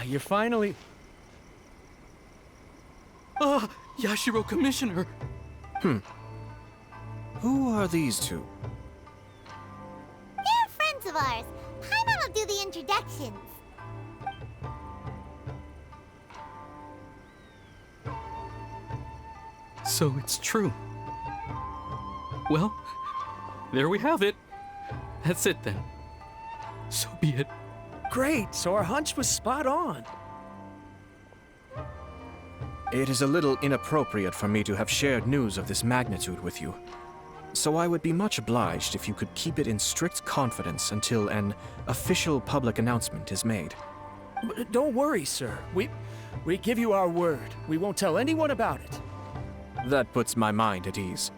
You're finally... Ah, Yashiro Commissioner! Who are these two? They're friends of ours. Paimon will do the introductions. So it's true. Well, there we have it. That's it then. So be it. Great, so our hunch was spot on. It is a little inappropriate for me to have shared news of this magnitude with you. So I would be much obliged if you could keep it in strict confidence until an official public announcement is made. Don't worry, sir. We give you our word. We won't tell anyone about it. That puts my mind at ease.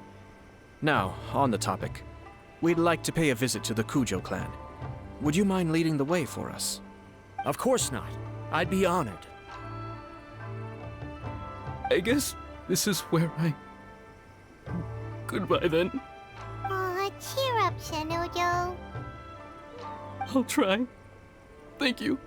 Now, on the topic. We'd like to pay a visit to the Kujo clan. Would you mind leading the way for us? Of course not. I'd be honored. I guess this is where I... Goodbye then. Aw, cheer up, Shanojo. I'll try. Thank you.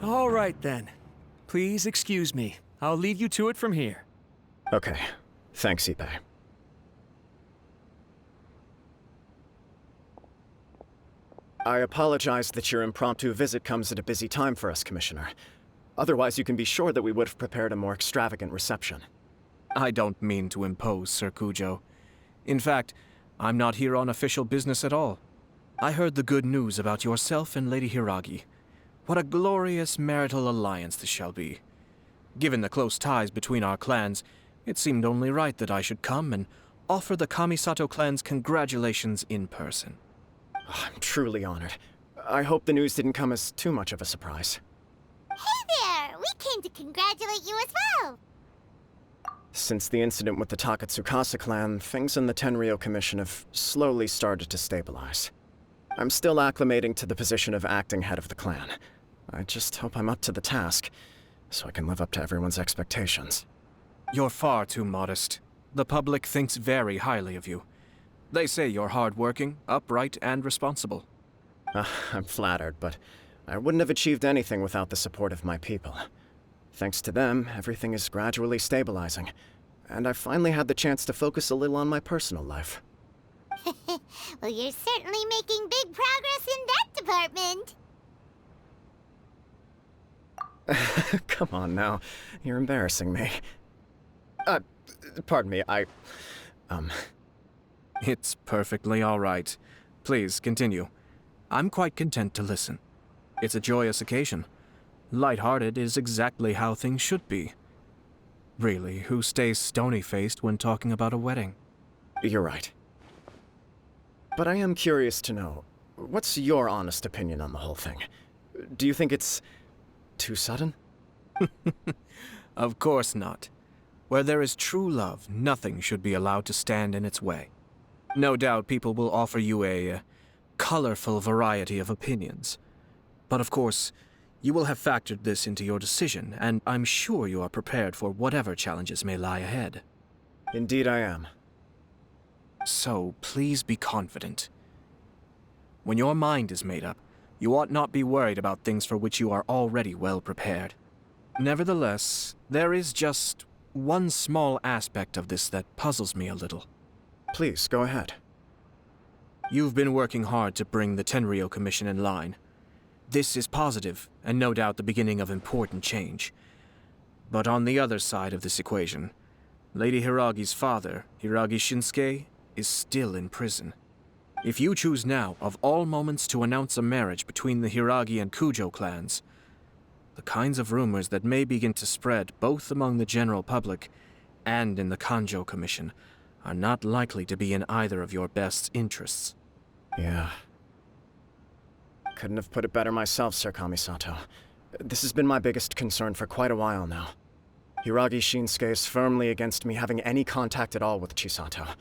All right, then. Please excuse me. I'll leave you to it from here. Okay. Thanks, Ippei. I apologize that your impromptu visit comes at a busy time for us, Commissioner. Otherwise, you can be sure that we would have prepared a more extravagant reception. I don't mean to impose, Sir Kujo. In fact, I'm not here on official business at all. I heard the good news about yourself and Lady Hiragi. What a glorious marital alliance this shall be. Given the close ties between our clans, it seemed only right that I should come and offer the Kamisato clan's congratulations in person. I'm truly honored. I hope the news didn't come as too much of a surprise. Hey there! We came to congratulate you as well! Since the incident with the Takatsukasa clan, things in the Tenryou Commission have slowly started to stabilize. I'm still acclimating to the position of acting head of the clan. I just hope I'm up to the task, so I can live up to everyone's expectations. You're far too modest. The public thinks very highly of you. They say you're hardworking, upright, and responsible. I'm flattered, but I wouldn't have achieved anything without the support of my people. Thanks to them, everything is gradually stabilizing, and I've finally had the chance to focus a little on my personal life. Well, you're certainly making big progress in that department. Come on now, you're embarrassing me. Pardon me, It's perfectly all right. Please, continue. I'm quite content to listen. It's a joyous occasion. Light-hearted is exactly how things should be. Really, who stays stony-faced when talking about a wedding? You're right. But I am curious to know, what's your honest opinion on the whole thing? Do you think it's too sudden? Of course not. Where there is true love, nothing should be allowed to stand in its way. No doubt people will offer you a colorful variety of opinions. But of course, you will have factored this into your decision, and I'm sure you are prepared for whatever challenges may lie ahead. Indeed I am. So, please be confident. When your mind is made up, You ought not be worried about things for which you are already well prepared. Nevertheless, there is just one small aspect of this that puzzles me a little. Please, go ahead. You've been working hard to bring the Tenryou Commission in line. This is positive, and no doubt the beginning of important change. But on the other side of this equation, Lady Hiragi's father, Hiragi Shinsuke, is still in prison. If you choose now, of all moments, to announce a marriage between the Hiragi and Kujo clans, the kinds of rumors that may begin to spread both among the general public and in the Kanjo Commission are not likely to be in either of your best interests. Yeah. Couldn't have put it better myself, Sir Kamisato. This has been my biggest concern for quite a while now. Hiragi Shinsuke is firmly against me having any contact at all with Chisato.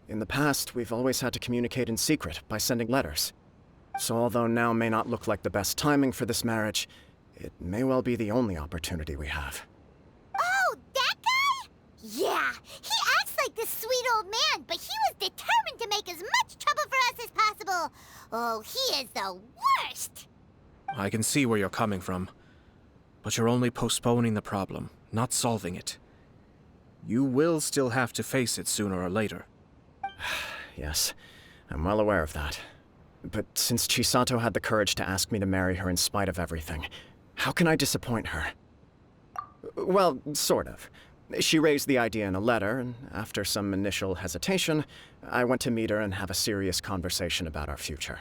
In the past, we've always had to communicate in secret by sending letters. So although now may not look like the best timing for this marriage, it may well be the only opportunity we have. Oh, that guy? Yeah, he acts like this sweet old man, but he was determined to make as much trouble for us as possible. Oh, he is the worst! I can see where you're coming from, but you're only postponing the problem, not solving it. You will still have to face it sooner or later. Yes, I'm well aware of that. But since Chisato had the courage to ask me to marry her in spite of everything, how can I disappoint her? Well, sort of. She raised the idea in a letter, and after some initial hesitation, I went to meet her and have a serious conversation about our future.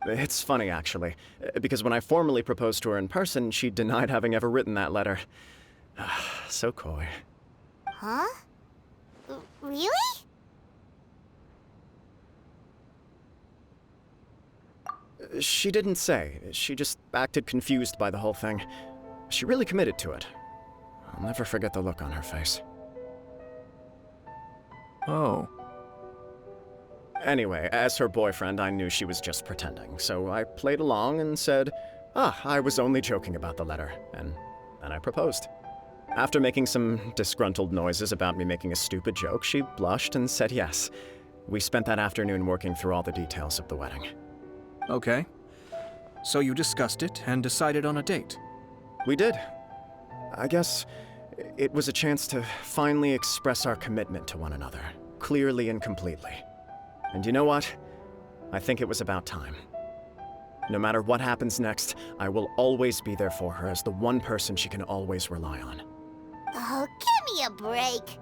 It's funny, actually, because when I formally proposed to her in person, she denied having ever written that letter. So coy. Huh? Really? She didn't say. She just acted confused by the whole thing. She really committed to it. I'll never forget the look on her face. Oh. Anyway, as her boyfriend, I knew she was just pretending, so I played along and said, I was only joking about the letter, and then I proposed. After making some disgruntled noises about me making a stupid joke, she blushed and said yes. We spent that afternoon working through all the details of the wedding. Okay. So you discussed it and decided on a date? We did. I guess it was a chance to finally express our commitment to one another, clearly and completely. And you know what? I think it was about time. No matter what happens next, I will always be there for her as the one person she can always rely on. Oh, give me a break.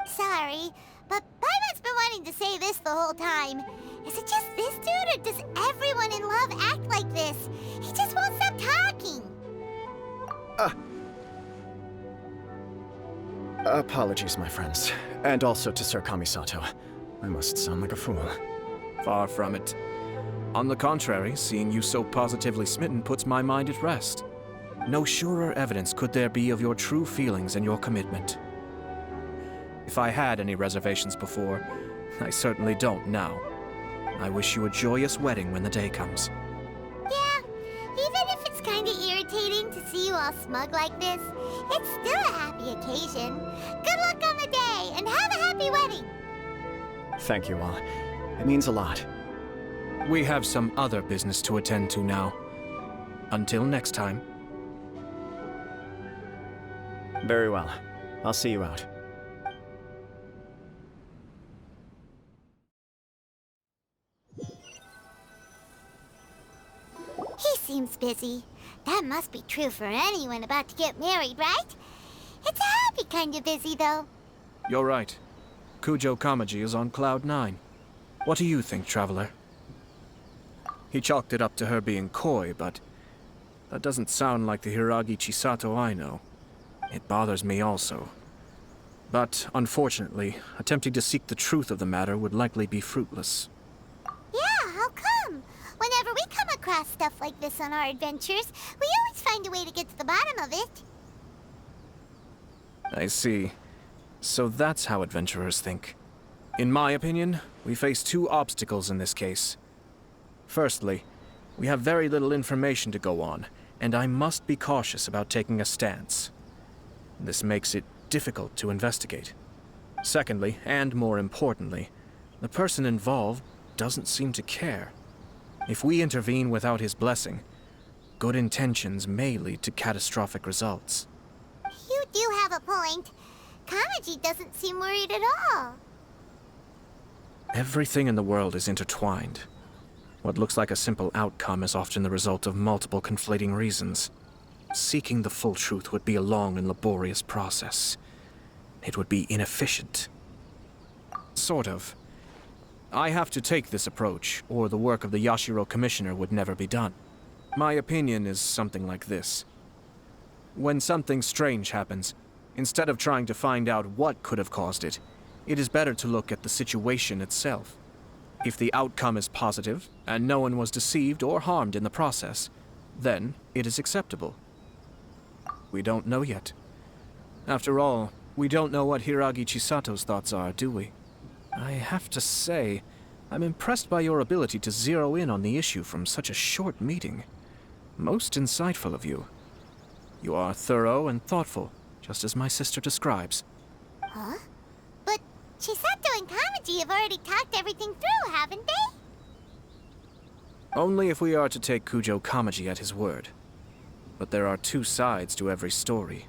Sorry, but Paimon's been wanting to say this the whole time. Is it just this dude, or does everyone in love act like this? He just won't stop talking. Apologies, my friends. And also to Sir Kamisato. I must sound like a fool. Far from it. On the contrary, seeing you so positively smitten puts my mind at rest. No surer evidence could there be of your true feelings and your commitment. If I had any reservations before, I certainly don't now. I wish you a joyous wedding when the day comes. Yeah, even if it's kinda irritating to see you all smug like this, it's still a happy occasion. Good luck on the day, and have a happy wedding! Thank you all. It means a lot. We have some other business to attend to now. Until next time. Very well. I'll see you out. He seems busy. That must be true for anyone about to get married, right? It's a happy kind of busy, though. You're right. Kujo Kamaji is on cloud 9. What do you think, Traveler? He chalked it up to her being coy, but that doesn't sound like the Hiragi Chisato I know. It bothers me also. But, unfortunately, attempting to seek the truth of the matter would likely be fruitless. Yeah, how come? Whenever we come across stuff like this on our adventures, we always find a way to get to the bottom of it. I see. So that's how adventurers think. In my opinion, we face two obstacles in this case. Firstly, we have very little information to go on, and I must be cautious about taking a stance. This makes it difficult to investigate. Secondly, and more importantly, the person involved doesn't seem to care. If we intervene without his blessing, good intentions may lead to catastrophic results. You do have a point. Kamaji doesn't seem worried at all. Everything in the world is intertwined. What looks like a simple outcome is often the result of multiple conflating reasons. Seeking the full truth would be a long and laborious process. It would be inefficient. Sort of. I have to take this approach, or the work of the Yashiro Commissioner would never be done. My opinion is something like this. When something strange happens, instead of trying to find out what could have caused it, it is better to look at the situation itself. If the outcome is positive, and no one was deceived or harmed in the process, then it is acceptable. We don't know yet. After all, we don't know what Hiragi Chisato's thoughts are, do we? I have to say, I'm impressed by your ability to zero in on the issue from such a short meeting. Most insightful of you. You are thorough and thoughtful, just as my sister describes. Huh? But Chisato and Kamaji have already talked everything through, haven't they? Only if we are to take Kujo Kamaji at his word. But there are two sides to every story.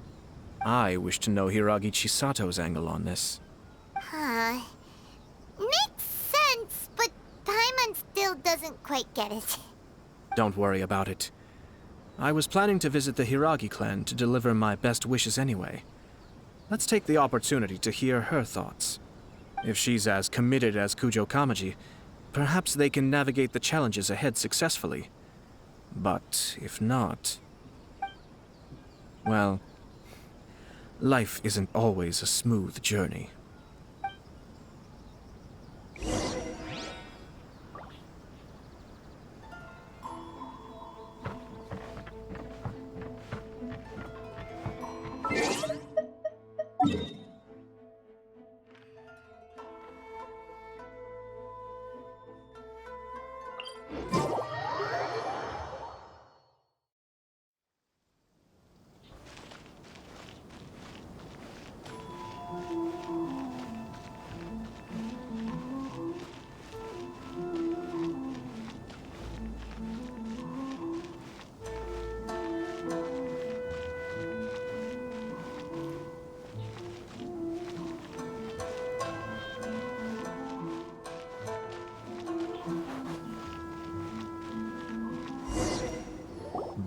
I wish to know Hiragi Chisato's angle on this. Huh. Makes sense, but Paimon still doesn't quite get it. Don't worry about it. I was planning to visit the Hiragi clan to deliver my best wishes anyway. Let's take the opportunity to hear her thoughts. If she's as committed as Kujo Kamaji, perhaps they can navigate the challenges ahead successfully. But if not... well, life isn't always a smooth journey.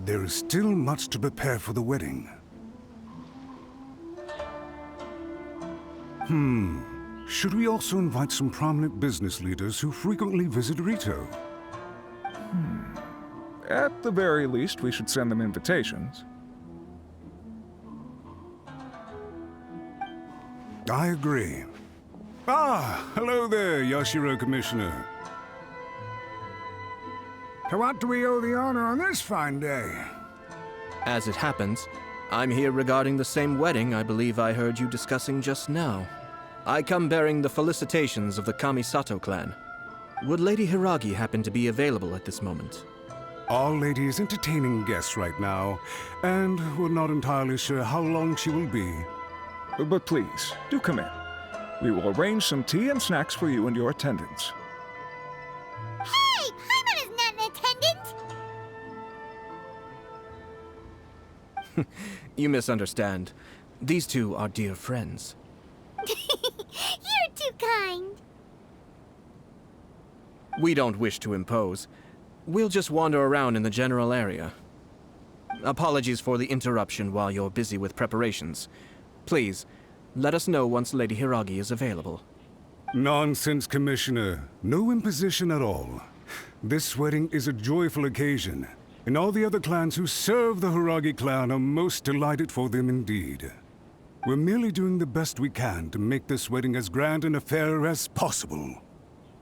There is still much to prepare for the wedding. Should we also invite some prominent business leaders who frequently visit Rito? At the very least, we should send them invitations. I agree. Ah, hello there, Yashiro Commissioner. To what do we owe the honor on this fine day? As it happens, I'm here regarding the same wedding I believe I heard you discussing just now. I come bearing the felicitations of the Kamisato clan. Would Lady Hiragi happen to be available at this moment? Our lady is entertaining guests right now, and we're not entirely sure how long she will be. But please, do come in. We will arrange some tea and snacks for you and your attendants. Hey! Paimon is not in attendance! You misunderstand. These two are dear friends. You're too kind. We don't wish to impose. We'll just wander around in the general area. Apologies for the interruption while you're busy with preparations. Please, let us know once Lady Hiragi is available. Nonsense, Commissioner. No imposition at all. This wedding is a joyful occasion, and all the other clans who serve the Hiragi clan are most delighted for them indeed. We're merely doing the best we can to make this wedding as grand an affair as possible.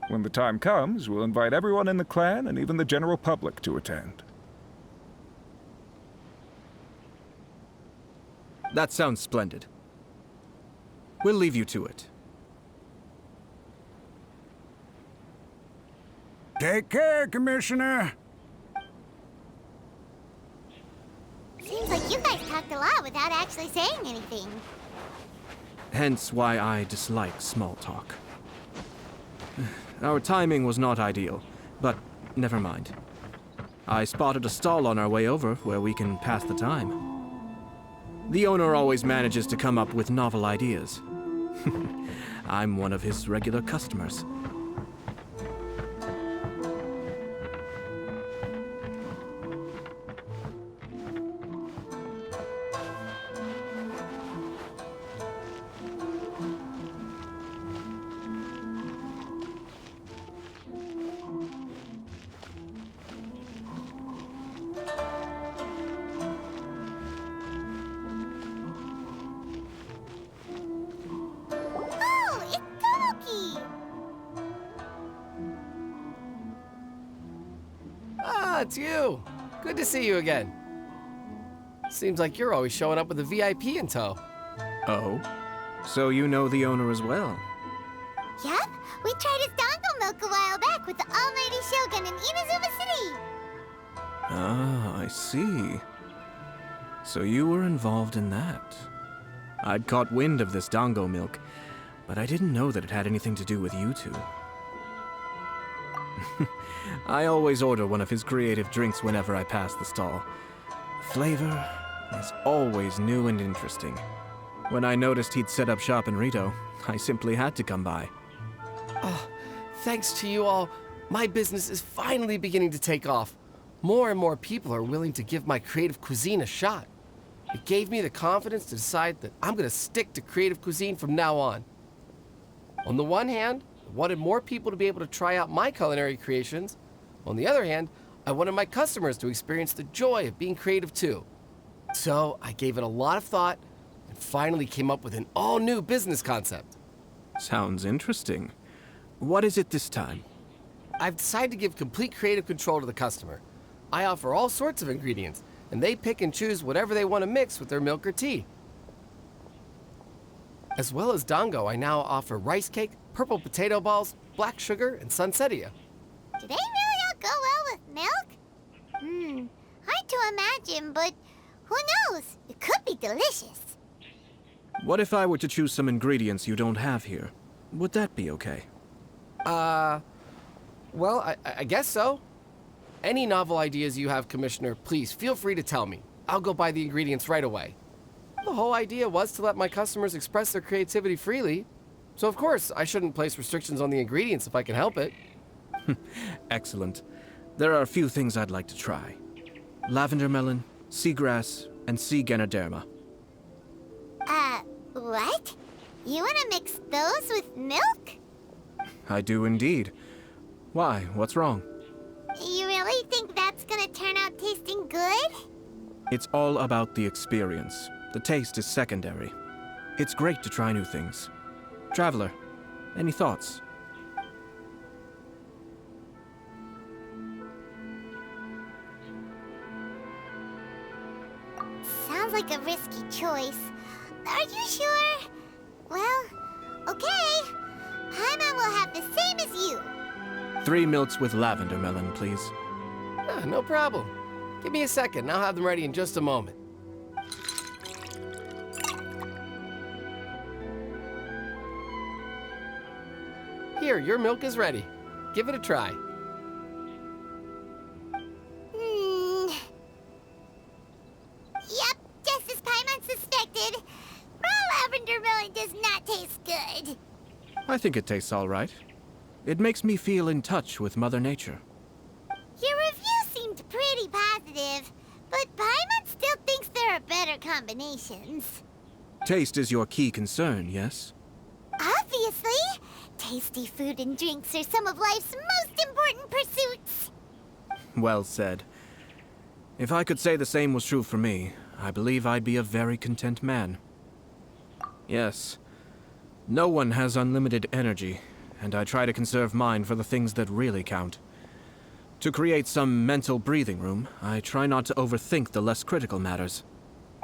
When the time comes, we'll invite everyone in the clan and even the general public to attend. That sounds splendid. We'll leave you to it. Take care, Commissioner. Seems like you guys talked a lot without actually saying anything. Hence why I dislike small talk. Our timing was not ideal, but Never mind. I spotted a stall on our way over where we can pass the time. The owner always manages to come up with novel ideas. I'm one of his regular customers. Oh, it's Tomoki! Ah, it's you. Good to see you again. Seems like you're always showing up with a VIP in tow. Oh? So you know the owner as well? Yep, we tried his dango milk a while back with the almighty Shogun in Inazuma City. Ah, I see. So you were involved in that. I'd caught wind of this dango milk, but I didn't know that it had anything to do with you two. I always order one of his creative drinks whenever I pass the stall. The flavor is always new and interesting. When I noticed he'd set up shop in Rito, I simply had to come by. Thanks to you all, my business is finally beginning to take off. More and more people are willing to give my creative cuisine a shot. It gave me the confidence to decide that I'm gonna stick to creative cuisine from now on. On the one hand, I wanted more people to be able to try out my culinary creations. On the other hand, I wanted my customers to experience the joy of being creative too. So I gave it a lot of thought and finally came up with an all-new business concept. Sounds interesting. What is it this time? I've decided to give complete creative control to the customer. I offer all sorts of ingredients, and they pick and choose whatever they want to mix with their milk or tea. As well as dango, I now offer rice cake, purple potato balls, black sugar, and sunsettia. Do they really all go well with milk? Hard to imagine, but who knows? It could be delicious. What if I were to choose some ingredients you don't have here? Would that be okay? Well, I guess so. Any novel ideas you have, Commissioner, please feel free to tell me. I'll go buy the ingredients right away. The whole idea was to let my customers express their creativity freely. So of course, I shouldn't place restrictions on the ingredients if I can help it. Excellent. There are a few things I'd like to try. Lavender melon, seagrass, and sea ganoderma. What? You wanna mix those with milk? I do indeed. Why? What's wrong? You really think that's gonna turn out tasting good? It's all about the experience. The taste is secondary. It's great to try new things. Traveler, any thoughts? Sounds like a risky choice. Are you sure? Well, okay. Paimon will have the same as you. 3 milks with lavender melon, please. No problem. Give me a second, and I'll have them ready in just a moment. Here, your milk is ready. Give it a try. Yep, just as Paimon suspected. Raw lavender melon does not taste good. I think it tastes all right. It makes me feel in touch with Mother Nature. Your review seemed pretty positive, but Paimon still thinks there are better combinations. Taste is your key concern, yes? Obviously! Tasty food and drinks are some of life's most important pursuits. Well said. If I could say the same was true for me, I believe I'd be a very content man. Yes. No one has unlimited energy, and I try to conserve mine for the things that really count. To create some mental breathing room, I try not to overthink the less critical matters.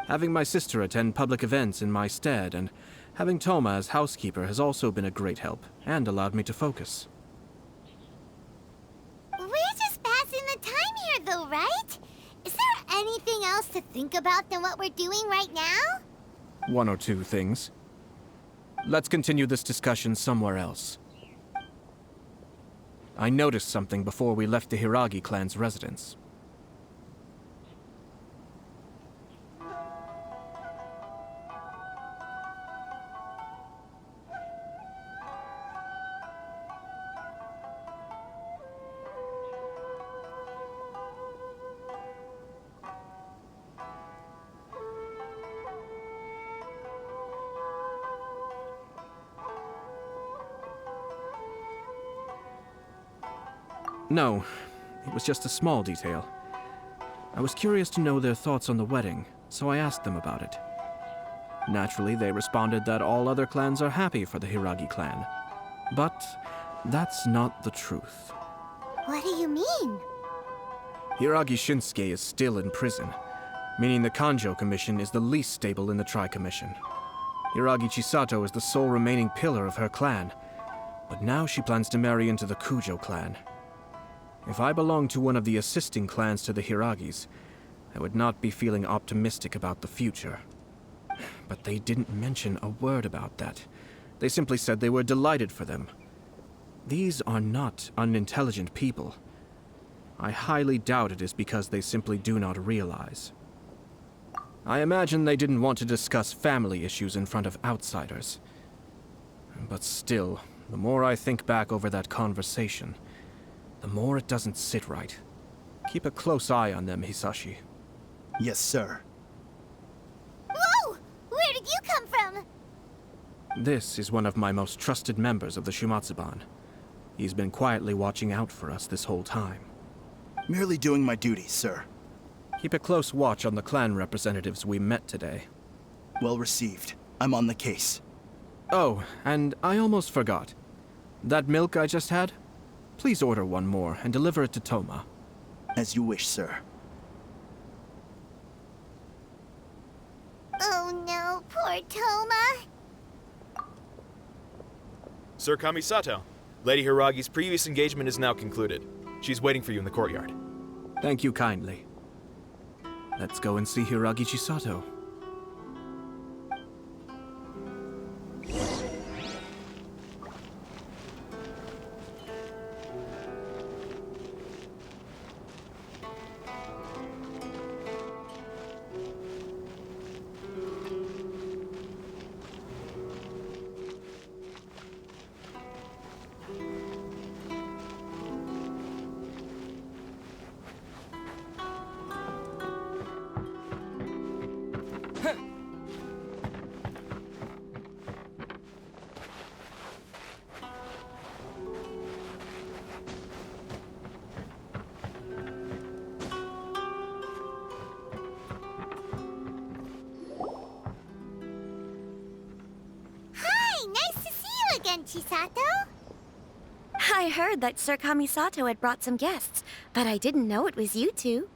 Having my sister attend public events in my stead and having Toma as housekeeper has also been a great help and allowed me to focus. We're just passing the time here, though, right? Is there anything else to think about than what we're doing right now? 1 or 2 things. Let's continue this discussion somewhere else. I noticed something before we left the Hiragi clan's residence. No, it was just a small detail. I was curious to know their thoughts on the wedding, so I asked them about it. Naturally, they responded that all other clans are happy for the Hiragi clan. But that's not the truth. What do you mean? Hiragi Shinsuke is still in prison, meaning the Kanjo Commission is the least stable in the Tri-Commission. Hiragi Chisato is the sole remaining pillar of her clan, but now she plans to marry into the Kujo clan. If I belonged to one of the assisting clans to the Hiragis, I would not be feeling optimistic about the future. But they didn't mention a word about that. They simply said they were delighted for them. These are not unintelligent people. I highly doubt it is because they simply do not realize. I imagine they didn't want to discuss family issues in front of outsiders. But still, the more I think back over that conversation, the more it doesn't sit right. Keep a close eye on them, Hisashi. Yes, sir. Whoa! Where did you come from? This is one of my most trusted members of the Shumatsuban. He's been quietly watching out for us this whole time. Merely doing my duty, sir. Keep a close watch on the clan representatives we met today. Well received. I'm on the case. Oh, and I almost forgot. That milk I just had? Please order one more and deliver it to Toma. As you wish, sir. Oh no, poor Toma. Sir Kamisato, Lady Hiragi's previous engagement is now concluded. She's waiting for you in the courtyard. Thank you kindly. Let's go and see Hiragi Chisato. Chisato? I heard that Sir Kamisato had brought some guests, but I didn't know it was you two.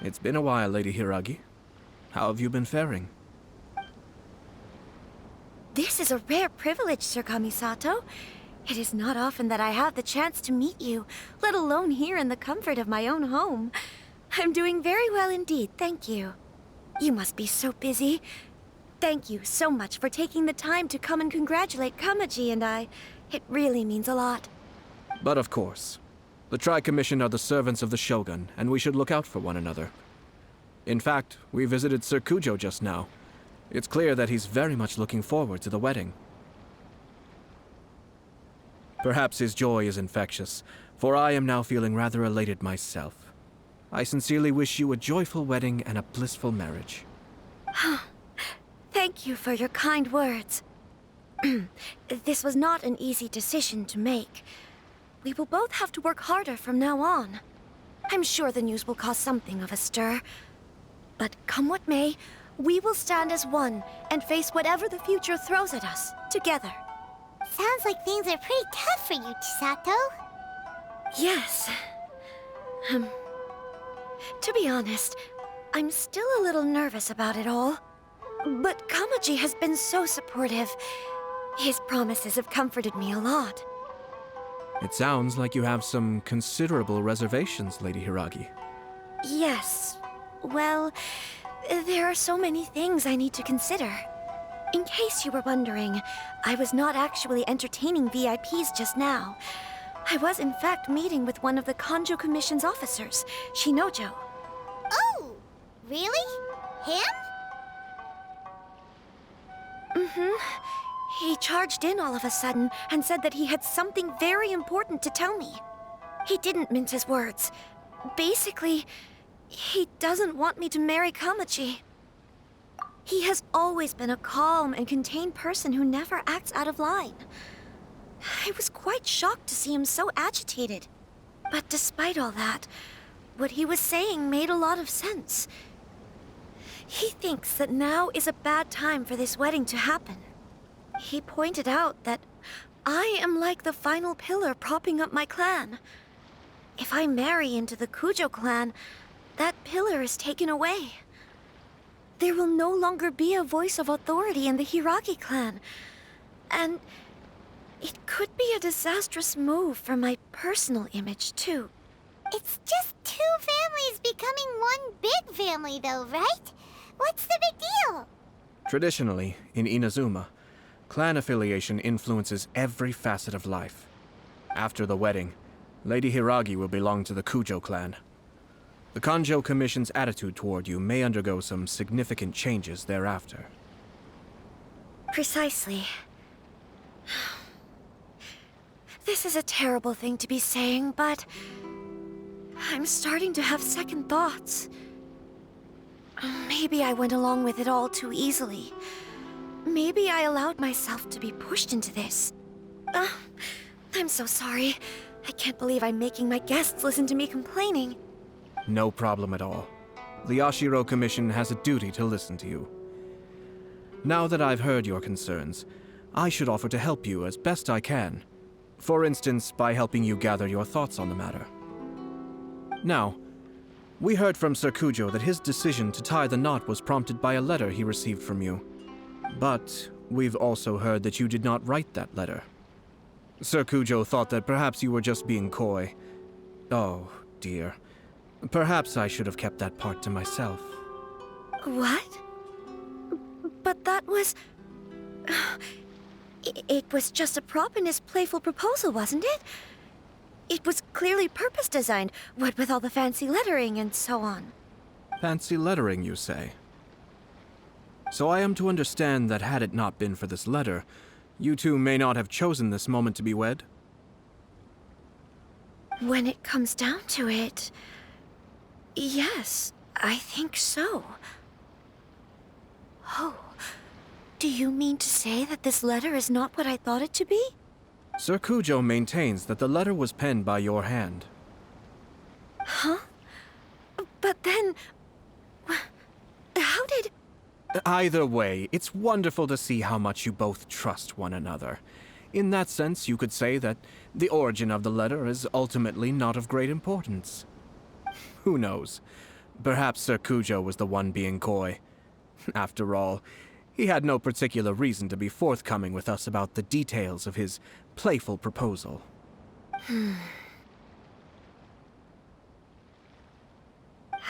It's been a while, Lady Hiragi. How have you been faring? This is a rare privilege, Sir Kamisato. It is not often that I have the chance to meet you, let alone here in the comfort of my own home. I'm doing very well indeed, thank you. You must be so busy. Thank you so much for taking the time to come and congratulate Kamaji and I. It really means a lot. But of course. The Tri-Commission are the servants of the Shogun, and we should look out for one another. In fact, we visited Sir Kujo just now. It's clear that he's very much looking forward to the wedding. Perhaps his joy is infectious, for I am now feeling rather elated myself. I sincerely wish you a joyful wedding and a blissful marriage. Thank you for your kind words. This was not an easy decision to make. We will both have to work harder from now on. I'm sure the news will cause something of a stir. But come what may, we will stand as one and face whatever the future throws at us, together. Sounds like things are pretty tough for you, Chisato. Yes. To be honest, I'm still a little nervous about it all. But Kamaji has been so supportive. His promises have comforted me a lot. It sounds like you have some considerable reservations, Lady Hiragi. Yes. Well, there are so many things I need to consider. In case you were wondering, I was not actually entertaining VIPs just now. I was in fact meeting with one of the Kanjo Commission's officers, Shinojo. Oh, really? Him? He charged in all of a sudden and said that he had something very important to tell me. He didn't mince his words. Basically, he doesn't want me to marry Kamachi. He has always been a calm and contained person who never acts out of line. I was quite shocked to see him so agitated. But despite all that, what he was saying made a lot of sense. He thinks that now is a bad time for this wedding to happen. He pointed out that I am like the final pillar propping up my clan. If I marry into the Kujo clan, that pillar is taken away. There will no longer be a voice of authority in the Hiragi clan. And it could be a disastrous move for my personal image, too. It's just two families becoming one big family, though, right? What's the big deal? Traditionally, in Inazuma, clan affiliation influences every facet of life. After the wedding, Lady Hiragi will belong to the Kujo clan. The Kanjo Commission's attitude toward you may undergo some significant changes thereafter. Precisely. This is a terrible thing to be saying, but I'm starting to have second thoughts. Maybe I went along with it all too easily. Maybe I allowed myself to be pushed into this. I'm so sorry. I can't believe I'm making my guests listen to me complaining. No problem at all. The Yashiro Commission has a duty to listen to you. Now that I've heard your concerns, I should offer to help you as best I can. For instance, by helping you gather your thoughts on the matter. Now, we heard from Sir Kujo that his decision to tie the knot was prompted by a letter he received from you. But we've also heard that you did not write that letter. Sir Kujo thought that perhaps you were just being coy. Oh, dear. Perhaps I should have kept that part to myself. What? But that was... It was just a prop in his playful proposal, wasn't it? It was clearly purpose-designed, what with all the fancy lettering and so on. Fancy lettering, you say? So I am to understand that had it not been for this letter, you two may not have chosen this moment to be wed? When it comes down to it... yes, I think so. Oh, do you mean to say that this letter is not what I thought it to be? Sir Kujo maintains that the letter was penned by your hand. Huh? But then... how did... Either way, it's wonderful to see how much you both trust one another. In that sense, you could say that the origin of the letter is ultimately not of great importance. Who knows? Perhaps Sir Kujo was the one being coy. After all, he had no particular reason to be forthcoming with us about the details of his playful proposal.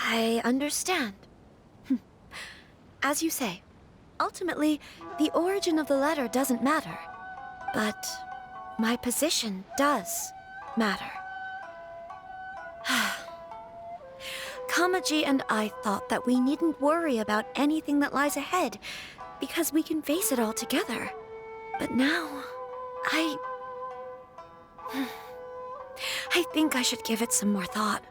I understand. As you say, ultimately, the origin of the letter doesn't matter. But my position does matter. Kamaji and I thought that we needn't worry about anything that lies ahead, because we can face it all together. But now, I think I should give it some more thought.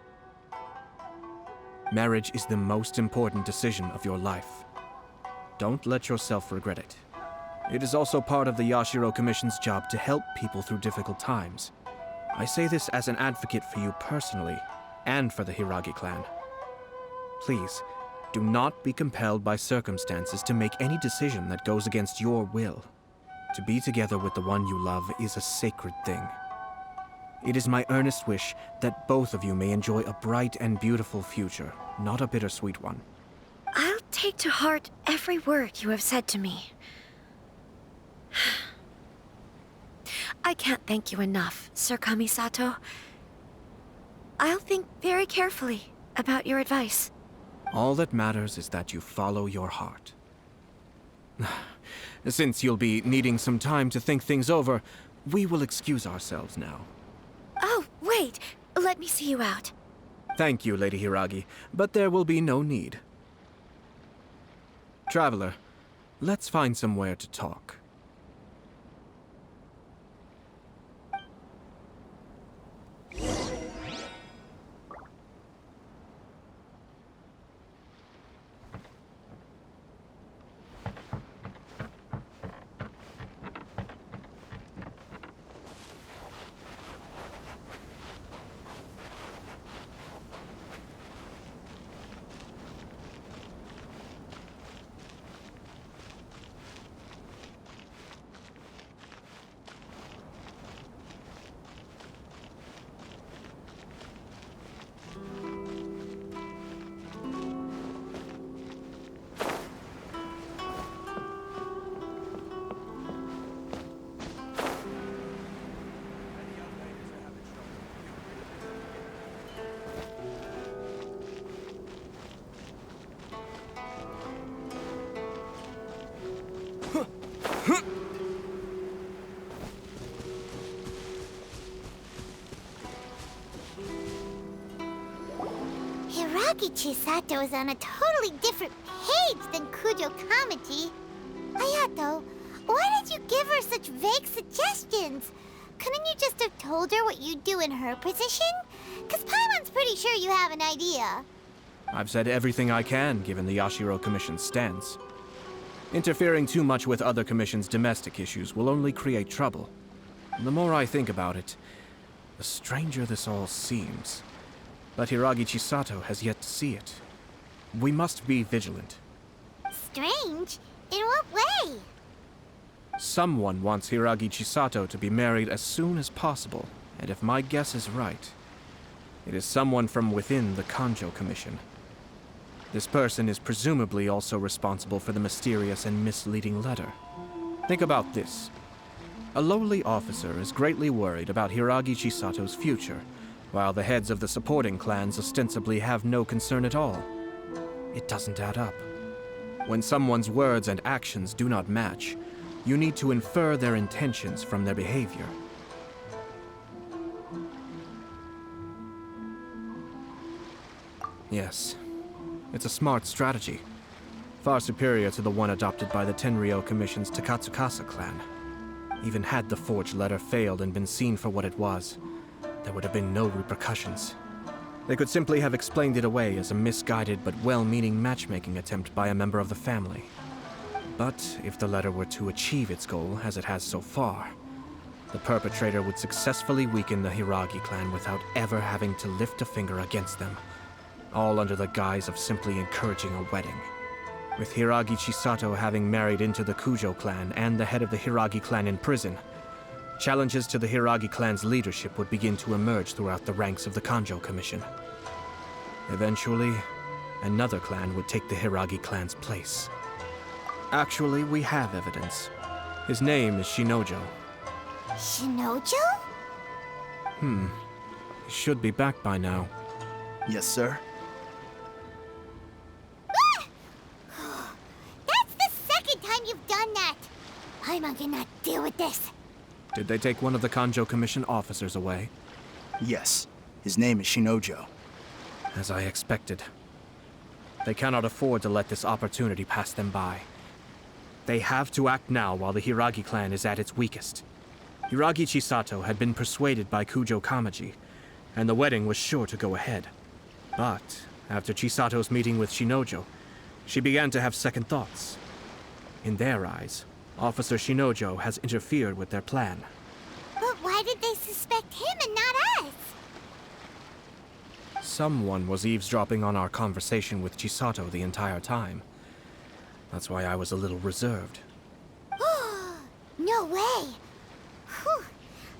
Marriage is the most important decision of your life. Don't let yourself regret it. It is also part of the Yashiro Commission's job to help people through difficult times. I say this as an advocate for you personally, and for the Hiragi clan. Please, do not be compelled by circumstances to make any decision that goes against your will. To be together with the one you love is a sacred thing. It is my earnest wish that both of you may enjoy a bright and beautiful future, not a bittersweet one. I'll take to heart every word you have said to me. I can't thank you enough, Sir Kamisato. I'll think very carefully about your advice. All that matters is that you follow your heart. Since you'll be needing some time to think things over, we will excuse ourselves now. Wait, let me see you out. Thank you, Lady Hiragi, but there will be no need. Traveler, let's find somewhere to talk. Hiragi Chisato is on a totally different page than Kujo Kamaji. Ayato, why did you give her such vague suggestions? Couldn't you just have told her what you'd do in her position? Because Paimon's pretty sure you have an idea. I've said everything I can, given the Yashiro Commission's stance. Interfering too much with other commissions' domestic issues will only create trouble. And the more I think about it, the stranger this all seems. But Hiragi Chisato has yet to see it. We must be vigilant. Strange? In what way? Someone wants Hiragi Chisato to be married as soon as possible, and if my guess is right, it is someone from within the Kanjo Commission. This person is presumably also responsible for the mysterious and misleading letter. Think about this. A lowly officer is greatly worried about Hiragi Chisato's future, while the heads of the supporting clans ostensibly have no concern at all. It doesn't add up. When someone's words and actions do not match, you need to infer their intentions from their behavior. Yes, it's a smart strategy. Far superior to the one adopted by the Tenryou Commission's Takatsukasa clan. Even had the forged letter failed and been seen for what it was, there would have been no repercussions. They could simply have explained it away as a misguided but well-meaning matchmaking attempt by a member of the family. But if the letter were to achieve its goal, as it has so far, the perpetrator would successfully weaken the Hiragi clan without ever having to lift a finger against them, all under the guise of simply encouraging a wedding. With Hiragi Chisato having married into the Kujo clan and the head of the Hiragi clan in prison, challenges to the Hiragi clan's leadership would begin to emerge throughout the ranks of the Kanjo Commission. Eventually, another clan would take the Hiragi clan's place. Actually, we have evidence. His name is Shinojo. Shinojo? He should be back by now. Yes, sir. That's the second time you've done that! Paimon cannot deal with this. Did they take one of the Kanjo Commission officers away? Yes. His name is Shinojo. As I expected. They cannot afford to let this opportunity pass them by. They have to act now while the Hiragi clan is at its weakest. Hiragi Chisato had been persuaded by Kujo Kamaji, and the wedding was sure to go ahead. But after Chisato's meeting with Shinojo, she began to have second thoughts. In their eyes, Officer Shinojo has interfered with their plan. But why did they suspect him and not us? Someone was eavesdropping on our conversation with Chisato the entire time. That's why I was a little reserved. No way! Whew.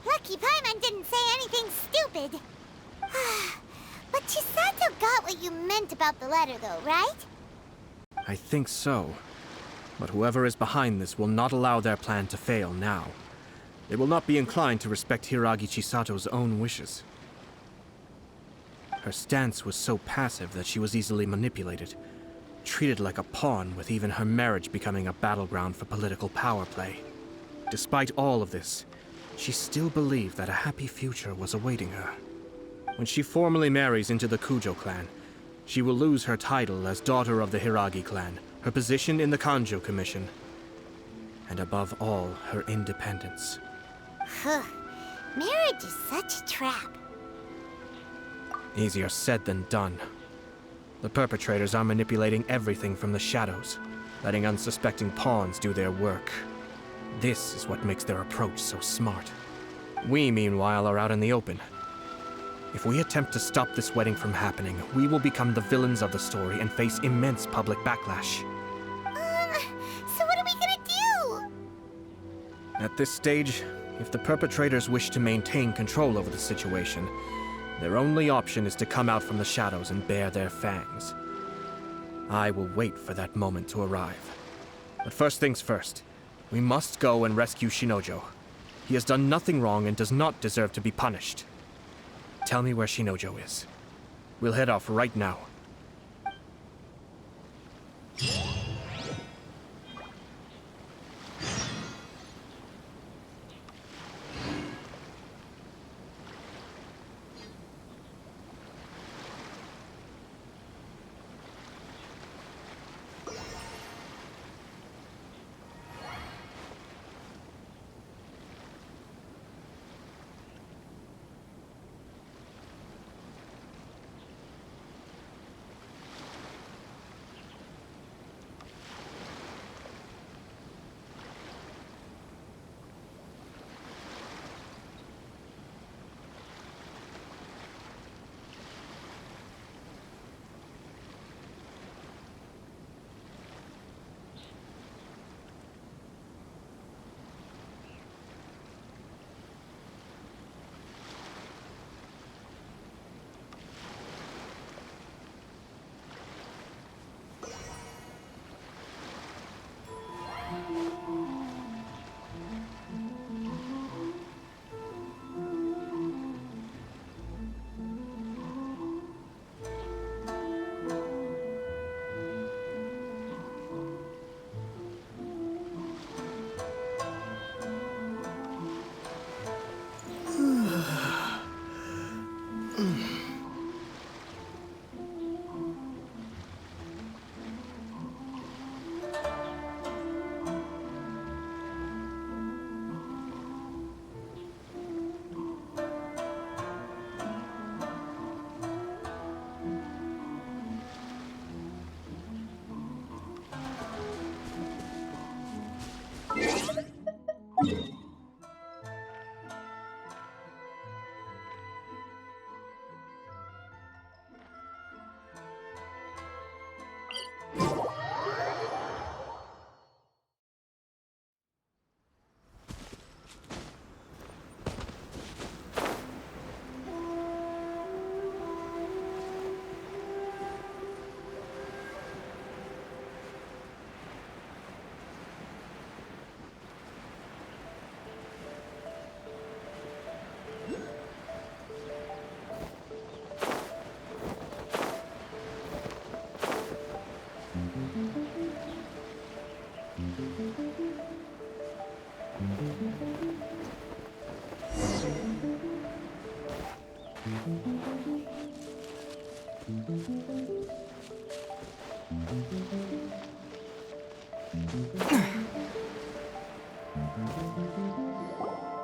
Lucky Paimon didn't say anything stupid. But Chisato got what you meant about the letter, though, right? I think so. But whoever is behind this will not allow their plan to fail now. They will not be inclined to respect Hiragi Chisato's own wishes. Her stance was so passive that she was easily manipulated, treated like a pawn, with even her marriage becoming a battleground for political power play. Despite all of this, she still believed that a happy future was awaiting her. When she formally marries into the Kujo clan, she will lose her title as daughter of the Hiragi clan, her position in the Kanjo Commission, and above all, her independence. Marriage is such a trap. Easier said than done. The perpetrators are manipulating everything from the shadows, letting unsuspecting pawns do their work. This is what makes their approach so smart. We, meanwhile, are out in the open. If we attempt to stop this wedding from happening, we will become the villains of the story and face immense public backlash. So what are we gonna do? At this stage, if the perpetrators wish to maintain control over the situation, their only option is to come out from the shadows and bare their fangs. I will wait for that moment to arrive. But first things first, we must go and rescue Shinojo. He has done nothing wrong and does not deserve to be punished. Tell me where Shinojo is. We'll head off right now.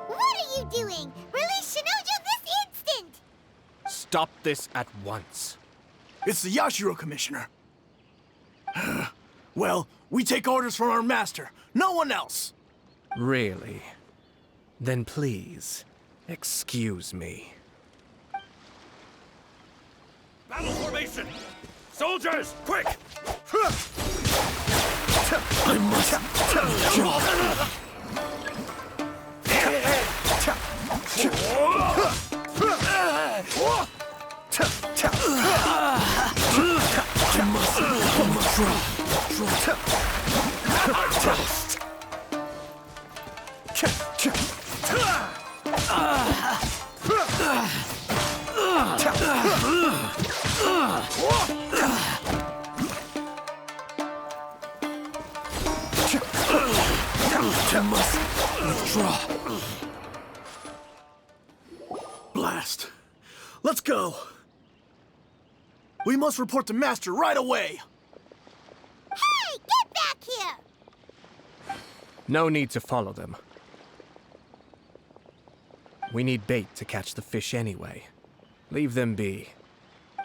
What are you doing? Release Shinojo this instant! Stop this at once. It's the Yashiro Commissioner. Well, we take orders from our master. No one else. Really? Then please, excuse me. Battle formation! Soldiers, quick! I must Blast. Let's go. We must report to Master right away. Hey, get back here! No need to follow them. We need bait to catch the fish anyway. Leave them be.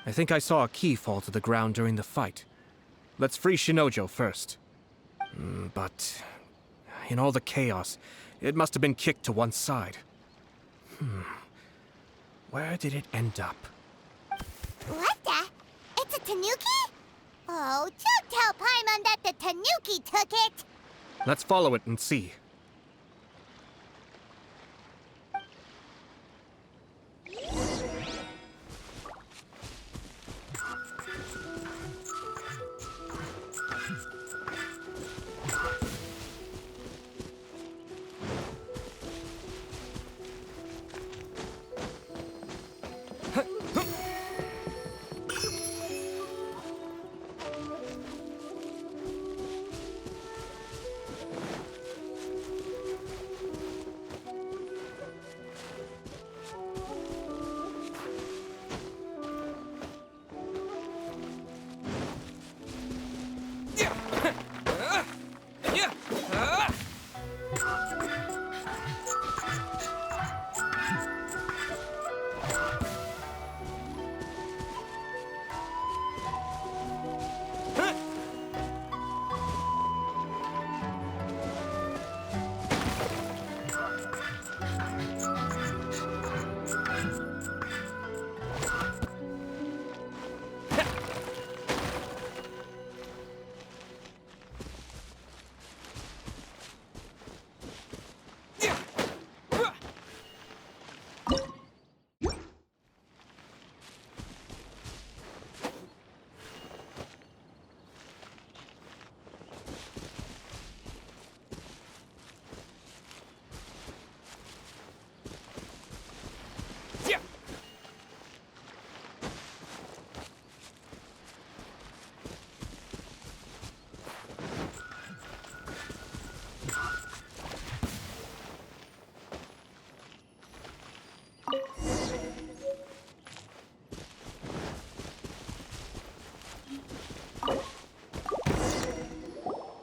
I think I saw a key fall to the ground during the fight. Let's free Shinojo first. But in all the chaos, it must have been kicked to one side. Where did it end up? What the? It's a tanuki? Oh, don't tell Paimon that the tanuki took it! Let's follow it and see.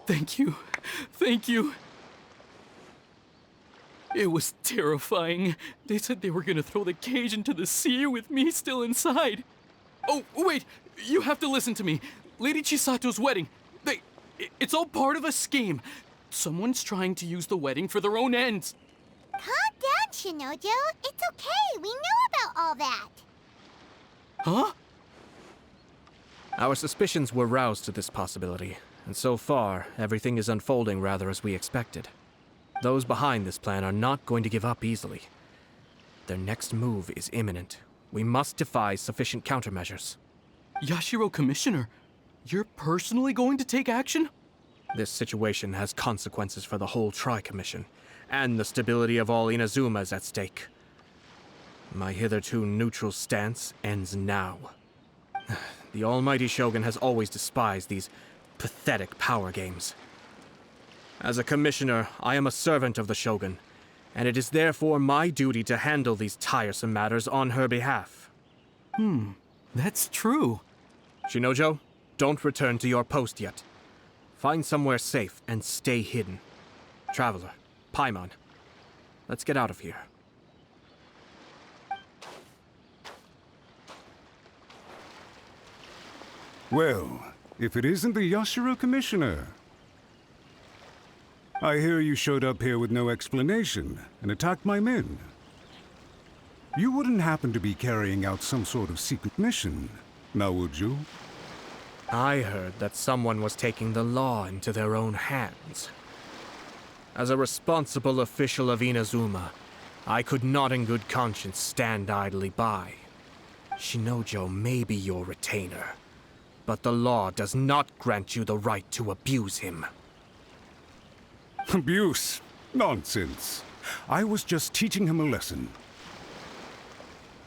Thank you. Thank you. It was terrifying. They said they were gonna throw the cage into the sea with me still inside. Oh, wait! You have to listen to me. Lady Chisato's wedding. It's all part of a scheme. Someone's trying to use the wedding for their own ends. Calm down, Shinojo. It's okay. We know about all that. Huh? Our suspicions were roused to this possibility, and so far, everything is unfolding rather as we expected. Those behind this plan are not going to give up easily. Their next move is imminent. We must devise sufficient countermeasures. Yashiro Commissioner, you're personally going to take action? This situation has consequences for the whole Tri-Commission, and the stability of all Inazuma is at stake. My hitherto neutral stance ends now. The almighty Shogun has always despised these pathetic power games. As a commissioner, I am a servant of the Shogun, and it is therefore my duty to handle these tiresome matters on her behalf. That's true. Shinojo, don't return to your post yet. Find somewhere safe and stay hidden. Traveler, Paimon, let's get out of here. Well, if it isn't the Yashiro Commissioner. I hear you showed up here with no explanation and attacked my men. You wouldn't happen to be carrying out some sort of secret mission, now would you? I heard that someone was taking the law into their own hands. As a responsible official of Inazuma, I could not in good conscience stand idly by. Shinojo may be your retainer, but the law does not grant you the right to abuse him. Abuse? Nonsense. I was just teaching him a lesson.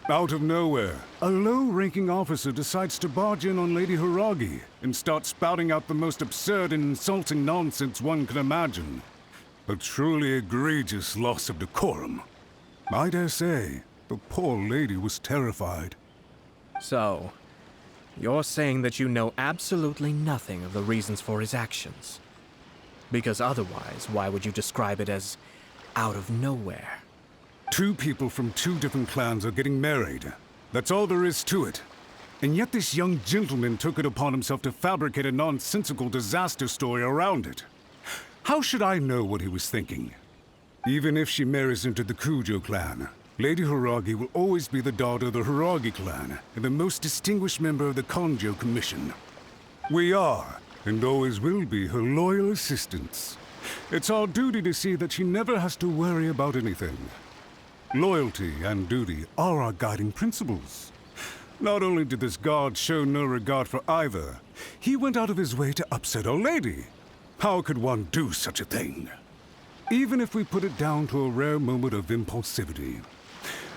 Out of nowhere, a low-ranking officer decides to barge in on Lady Hiragi and start spouting out the most absurd and insulting nonsense one can imagine. A truly egregious loss of decorum. I dare say, The poor lady was terrified. So, you're saying that you know absolutely nothing of the reasons for his actions? Because otherwise, why would you describe it as out of nowhere? Two people from two different clans are getting married. That's all there is to it. And yet this young gentleman took it upon himself to fabricate a nonsensical disaster story around it. How should I know what he was thinking? Even if she marries into the Kujo clan, Lady Hiragi will always be the daughter of the Hiragi clan and the most distinguished member of the Kanjo Commission. We are, and always will be, her loyal assistants. It's our duty to see that she never has to worry about anything. Loyalty and duty are our guiding principles. Not only did this guard show no regard for either, he went out of his way to upset our lady. How could one do such a thing? Even if we put it down to a rare moment of impulsivity.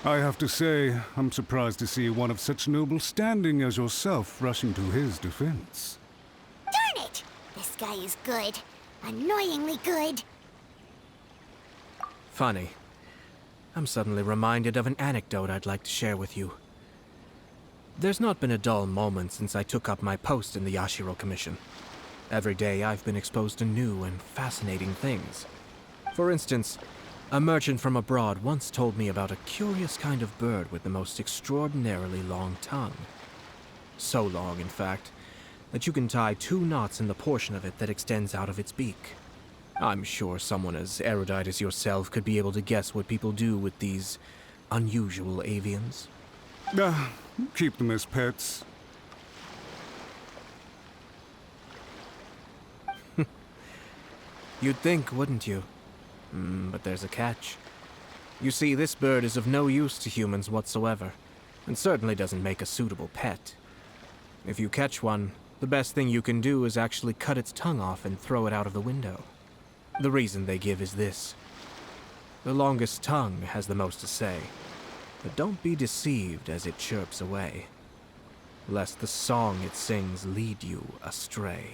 I have to say, I'm surprised to see one of such noble standing as yourself rushing to his defense. Darn it! This guy is good. Annoyingly good. Funny. I'm suddenly reminded of an anecdote I'd like to share with you. There's not been a dull moment since I took up my post in the Yashiro Commission. Every day I've been exposed to new and fascinating things. For instance, a merchant from abroad once told me about a curious kind of bird with the most extraordinarily long tongue. So long, in fact, that you can tie 2 knots in the portion of it that extends out of its beak. I'm sure someone as erudite as yourself could be able to guess what people do with these unusual avians. Keep them as pets. You'd think, wouldn't you? But there's a catch. You see, this bird is of no use to humans whatsoever, and certainly doesn't make a suitable pet. If you catch one, the best thing you can do is actually cut its tongue off and throw it out of the window. The reason they give is this. The longest tongue has the most to say, but don't be deceived as it chirps away, lest the song it sings lead you astray.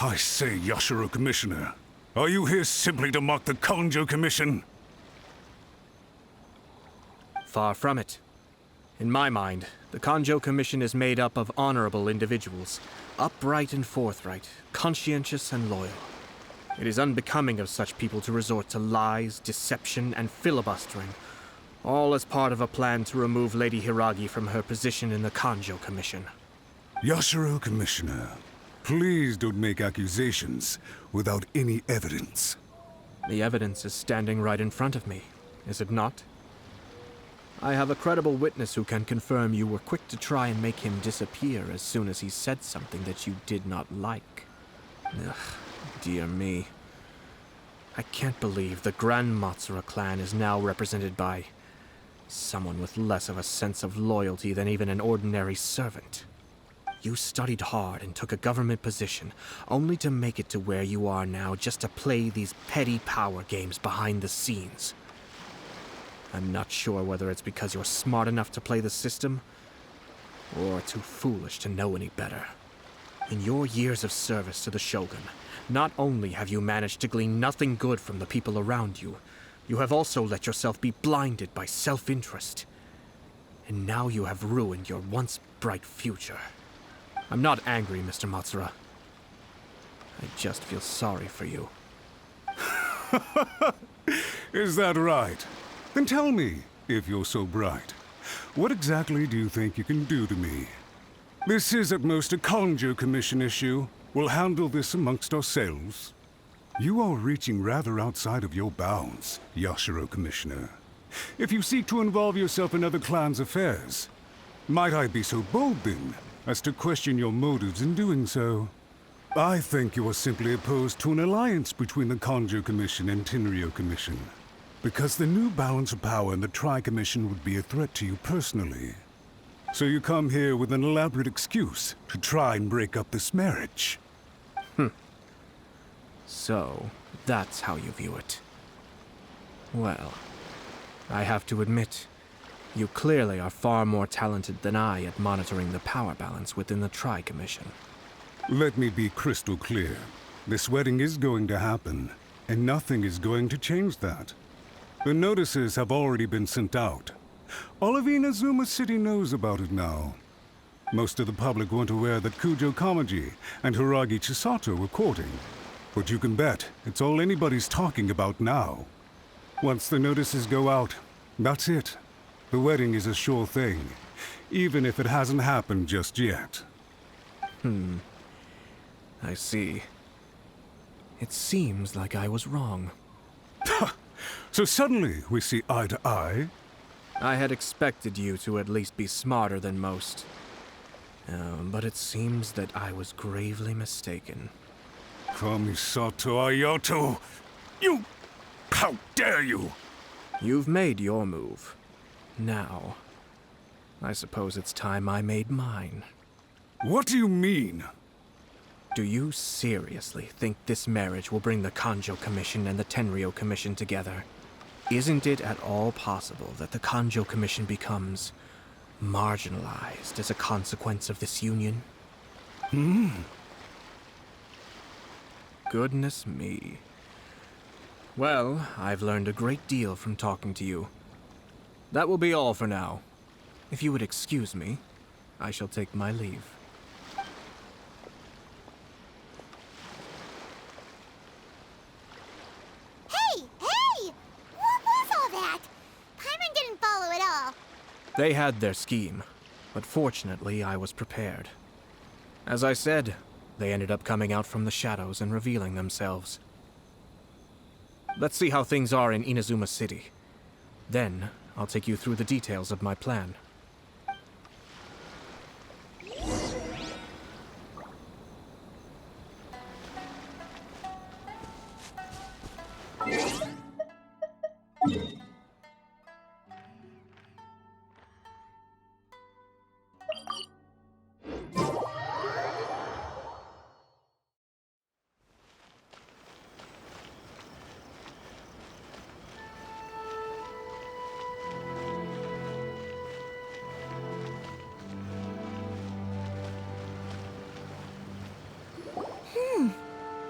I say, Yashiro Commissioner, are you here simply to mock the Kanjo Commission? Far from it. In my mind, the Kanjo Commission is made up of honorable individuals, upright and forthright, conscientious and loyal. It is unbecoming of such people to resort to lies, deception, and filibustering, all as part of a plan to remove Lady Hiragi from her position in the Kanjo Commission. Yashiro Commissioner, please don't make accusations without any evidence. The evidence is standing right in front of me, is it not? I have a credible witness who can confirm you were quick to try and make him disappear as soon as he said something that you did not like. Ugh, dear me. I can't believe the Grand Matsura clan is now represented by someone with less of a sense of loyalty than even an ordinary servant. You studied hard and took a government position, only to make it to where you are now just to play these petty power games behind the scenes. I'm not sure whether it's because you're smart enough to play the system, or too foolish to know any better. In your years of service to the Shogun, not only have you managed to glean nothing good from the people around you, you have also let yourself be blinded by self-interest. And now you have ruined your once bright future. I'm not angry, Mr. Matsura. I just feel sorry for you. Is that right? Then tell me, if you're so bright, what exactly do you think you can do to me? This is at most a Kanjo Commission issue. We'll handle this amongst ourselves. You are reaching rather outside of your bounds, Yashiro Commissioner. If you seek to involve yourself in other clans' affairs, might I be so bold then, as to question your motives in doing so? I think you are simply opposed to an alliance between the Kanjo Commission and Tenryo Commission, because the new balance of power in the Tri-Commission would be a threat to you personally. So you come here with an elaborate excuse to try and break up this marriage. So, that's how you view it. Well, I have to admit, you clearly are far more talented than I at monitoring the power balance within the Tri-Commission. Let me be crystal clear. This wedding is going to happen, and nothing is going to change that. The notices have already been sent out. All of Inazuma City knows about it now. Most of the public weren't aware that Kujo Kamaji and Hiragi Chisato were courting. But you can bet it's all anybody's talking about now. Once the notices go out, that's it. The wedding is a sure thing, even if it hasn't happened just yet. I see. It seems like I was wrong. So suddenly we see eye to eye? I had expected you to at least be smarter than most. But it seems that I was gravely mistaken. Kamisato Ayato! You... How dare you! You've made your move. Now, I suppose it's time I made mine. What do you mean? Do you seriously think this marriage will bring the Kanjo Commission and the Tenryou Commission together? Isn't it at all possible that the Kanjo Commission becomes marginalized as a consequence of this union? Goodness me. Well, I've learned a great deal from talking to you. That will be all for now. If you would excuse me, I shall take my leave. Hey! What was all that? Paimon didn't follow at all. They had their scheme, but fortunately I was prepared. As I said, they ended up coming out from the shadows and revealing themselves. Let's see how things are in Inazuma City. Then, I'll take you through the details of my plan.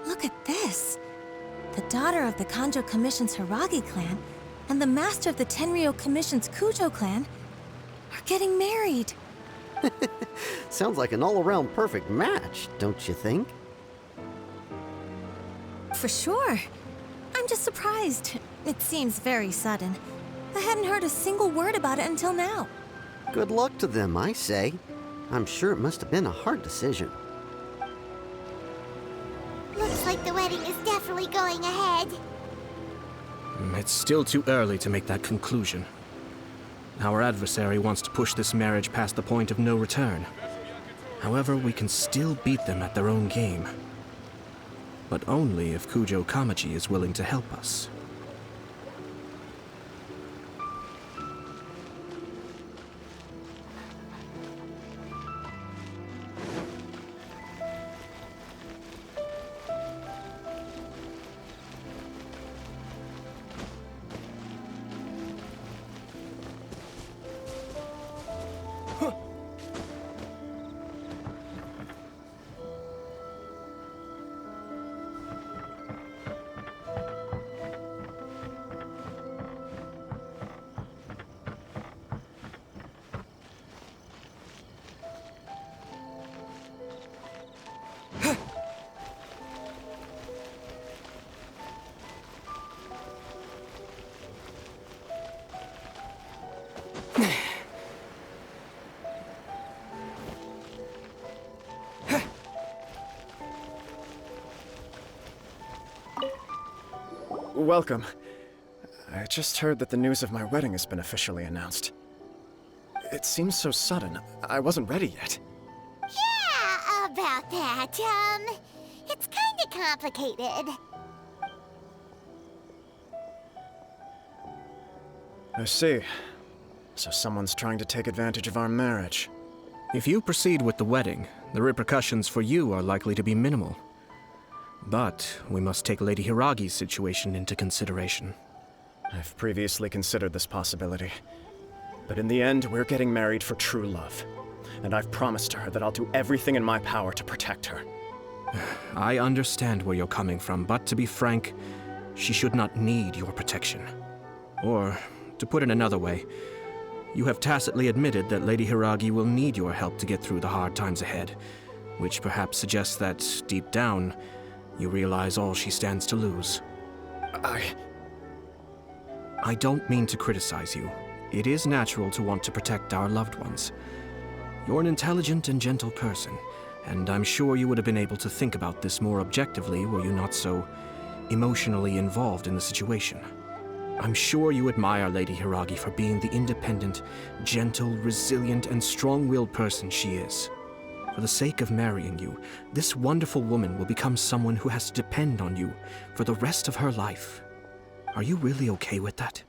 Look at this. The daughter of the Kanjo Commission's Hiragi clan and the master of the Tenryou Commission's Kujo clan are getting married. Sounds like an all-around perfect match, don't you think? For sure. I'm just surprised. It seems very sudden. I hadn't heard a single word about it until now. Good luck to them, I say. I'm sure it must have been a hard decision. Looks like the wedding is definitely going ahead. It's still too early to make that conclusion. Our adversary wants to push this marriage past the point of no return. However, we can still beat them at their own game. But only if Kujo Kamaji is willing to help us. Welcome. I just heard that the news of my wedding has been officially announced. It seems so sudden. I wasn't ready yet. Yeah, about that. It's kinda complicated. I see. So someone's trying to take advantage of our marriage. If you proceed with the wedding, the repercussions for you are likely to be minimal. But we must take Lady Hiragi's situation into consideration. I've previously considered this possibility. But in the end, we're getting married for true love. And I've promised her that I'll do everything in my power to protect her. I understand where you're coming from, but to be frank, she should not need your protection. Or, to put it another way, you have tacitly admitted that Lady Hiragi will need your help to get through the hard times ahead, which perhaps suggests that, deep down, you realize all she stands to lose. I don't mean to criticize you. It is natural to want to protect our loved ones. You're an intelligent and gentle person, and I'm sure you would have been able to think about this more objectively were you not so emotionally involved in the situation. I'm sure you admire Lady Hiragi for being the independent, gentle, resilient, and strong-willed person she is. For the sake of marrying you, this wonderful woman will become someone who has to depend on you for the rest of her life. Are you really okay with that?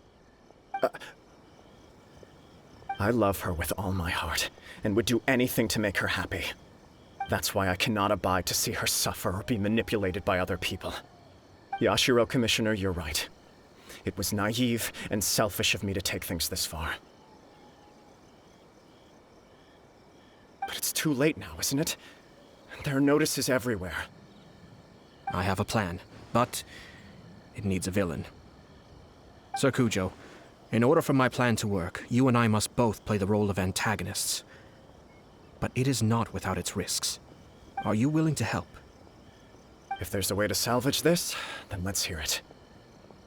I love her with all my heart, and would do anything to make her happy. That's why I cannot abide to see her suffer or be manipulated by other people. Yashiro, Commissioner, you're right. It was naive and selfish of me to take things this far. But it's too late now, isn't it? There are notices everywhere. I have a plan, but it needs a villain. Sir Kujo, in order for my plan to work, you and I must both play the role of antagonists. But it is not without its risks. Are you willing to help? If there's a way to salvage this, then let's hear it.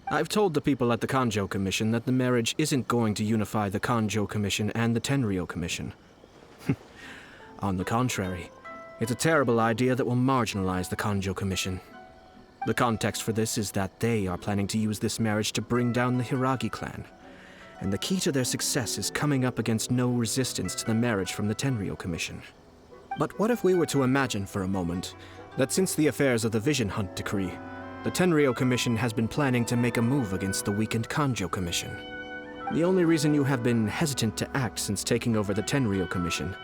I've told the people at the Kanjo Commission that the marriage isn't going to unify the Kanjo Commission and the Tenryou Commission. On the contrary, it's a terrible idea that will marginalize the Kanjo Commission. The context for this is that they are planning to use this marriage to bring down the Hiragi clan. And the key to their success is coming up against no resistance to the marriage from the Tenryou Commission. But what if we were to imagine for a moment that since the affairs of the Vision Hunt decree, the Tenryou Commission has been planning to make a move against the weakened Kanjo Commission? The only reason you have been hesitant to act since taking over the Tenryou Commission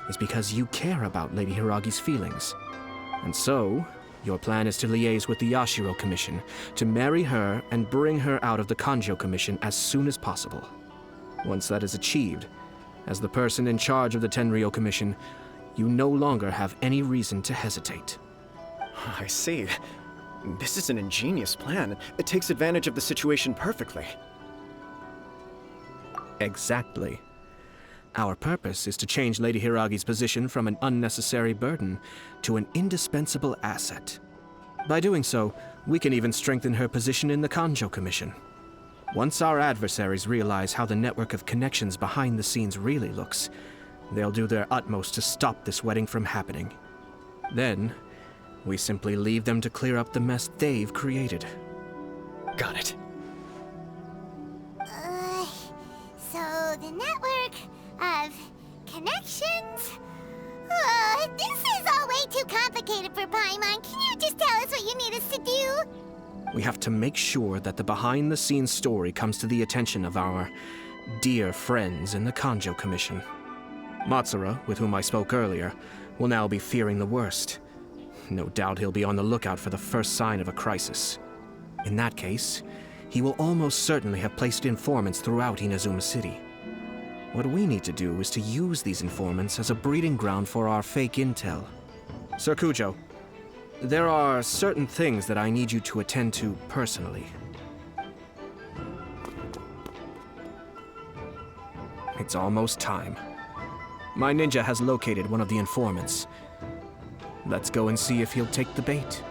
is because you care about Lady Hiragi's feelings. And so, your plan is to liaise with the Yashiro Commission, to marry her and bring her out of the Kanjo Commission as soon as possible. Once that is achieved, as the person in charge of the Tenryou Commission, you no longer have any reason to hesitate. I see. This is an ingenious plan. It takes advantage of the situation perfectly. Exactly. Our purpose is to change Lady Hiragi's position from an unnecessary burden to an indispensable asset. By doing so, we can even strengthen her position in the Kanjo Commission. Once our adversaries realize how the network of connections behind the scenes really looks, they'll do their utmost to stop this wedding from happening. Then, we simply leave them to clear up the mess they've created. Got it. So the network of connections? This is all way too complicated for Paimon. Can you just tell us what you need us to do? We have to make sure that the behind-the-scenes story comes to the attention of our dear friends in the Kanjo Commission. Matsura, with whom I spoke earlier, will now be fearing the worst. No doubt he'll be on the lookout for the first sign of a crisis. In that case, he will almost certainly have placed informants throughout Inazuma City. What we need to do is to use these informants as a breeding ground for our fake intel. Sir Kujo, there are certain things that I need you to attend to personally. It's almost time. My ninja has located one of the informants. Let's go and see if he'll take the bait.